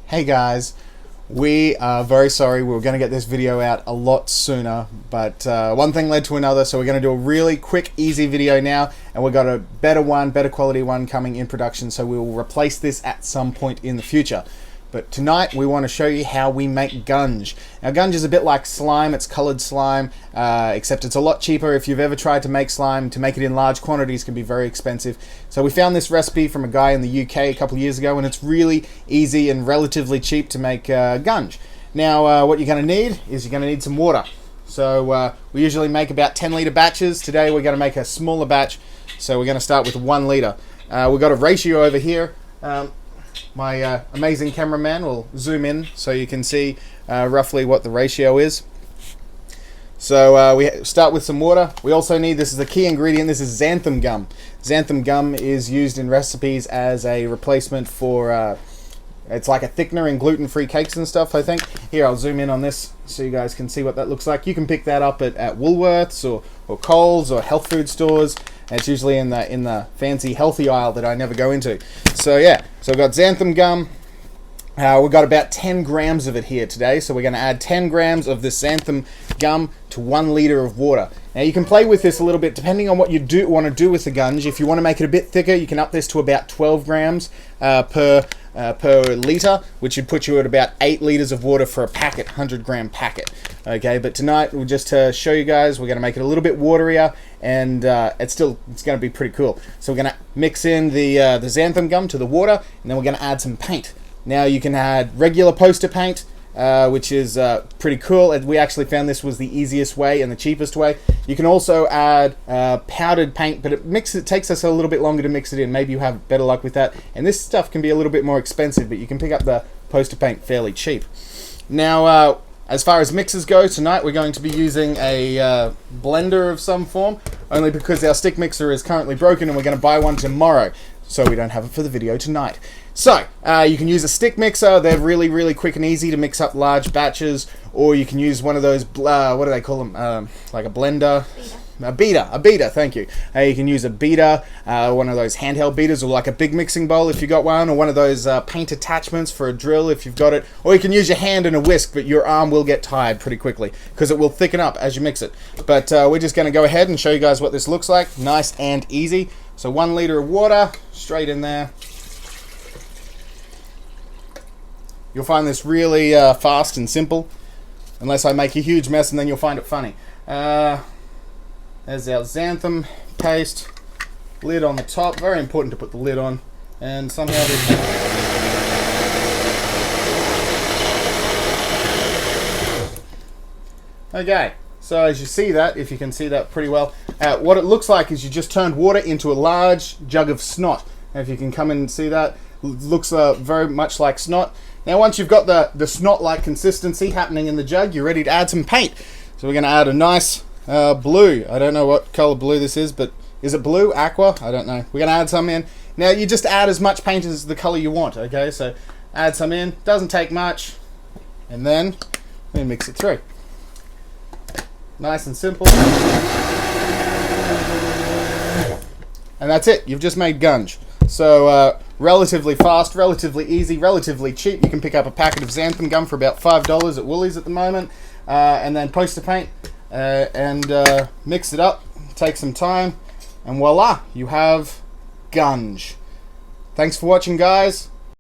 Hey guys, we are very sorry. We were going to get this video out a lot sooner, but one thing led to another, so we're going to do a really quick, easy video now, and we've got a better quality one coming in production, so we will replace this at some point in the future. But tonight we want to show you how we make gunge. Now gunge is a bit like slime, it's colored slime, except it's a lot cheaper. If you've ever tried to make slime, to make it in large quantities can be very expensive. So we found this recipe from a guy in the UK a couple of years ago, and it's really easy and relatively cheap to make gunge. Now what you're going to need is you're going to need some water. So we usually make about 10-litre batches. Today we're going to make a smaller batch, so we're going to start with 1 litre. We've got a ratio over here. My amazing cameraman will zoom in so you can see roughly what the ratio is. So we start with some water. We also need, this is the key ingredient, this is xanthan gum. Xanthan gum is used in recipes as a replacement for, it's like a thickener in gluten-free cakes and stuff, I think. Here, I'll zoom in on this so you guys can see what that looks like. You can pick that up at Woolworths or Coles or health food stores. It's usually in the fancy healthy aisle that I never go into. So yeah, so we've got xanthan gum. We've got about 10 grams of it here today. So we're going to add 10 grams of this xanthan gum to 1 litre of water. Now you can play with this a little bit depending on what you want to do with the gunge. If you want to make it a bit thicker, you can up this to about 12 grams per litre, which would put you at about 8 litres of water for a packet, 100-gram packet. Okay, but tonight we'll just show you guys, we're going to make it a little bit waterier, and it's going to be pretty cool. So we're going to mix in the xanthan gum to the water, and then we're going to add some paint. Now you can add regular poster paint, which is pretty cool. We actually found this was the easiest way and the cheapest way. You can also add powdered paint, but it takes us a little bit longer to mix it in. Maybe you have better luck with that. And this stuff can be a little bit more expensive, but you can pick up the poster paint fairly cheap. Now, as far as mixers go, tonight we're going to be using a blender of some form, only because our stick mixer is currently broken and we're going to buy one tomorrow, so we don't have it for the video tonight. So, you can use a stick mixer. They're really, really quick and easy to mix up large batches, or you can use one of those, what do they call them, like a blender? A beater, thank you. You can use a beater, one of those handheld beaters, or like a big mixing bowl if you got one, or one of those paint attachments for a drill if you've got it, or you can use your hand and a whisk, but your arm will get tired pretty quickly because it will thicken up as you mix it. But we're just going to go ahead and show you guys what this looks like, nice and easy. So 1 litre of water, straight in there. You'll find this really fast and simple, unless I make a huge mess and then you'll find it funny. There's our xanthan paste, lid on the top, very important to put the lid on, and somehow this... Okay, so as you see that, if you can see that pretty well, what it looks like is you just turned water into a large jug of snot. And if you can come in and see that, it looks very much like snot. Now once you've got the snot-like consistency happening in the jug, you're ready to add some paint. So we're going to add a nice blue. I don't know what color blue this is, but is it blue? Aqua? I don't know. We're going to add some in. Now you just add as much paint as the color you want, okay? So add some in. Doesn't take much. And then we mix it through. Nice and simple. And that's it. You've just made gunge. So relatively fast, relatively easy, relatively cheap. You can pick up a packet of xanthan gum for about $5 at Woolies at the moment, and then poster paint and mix it up. Take some time, and voila, you have gunge. Thanks for watching, guys.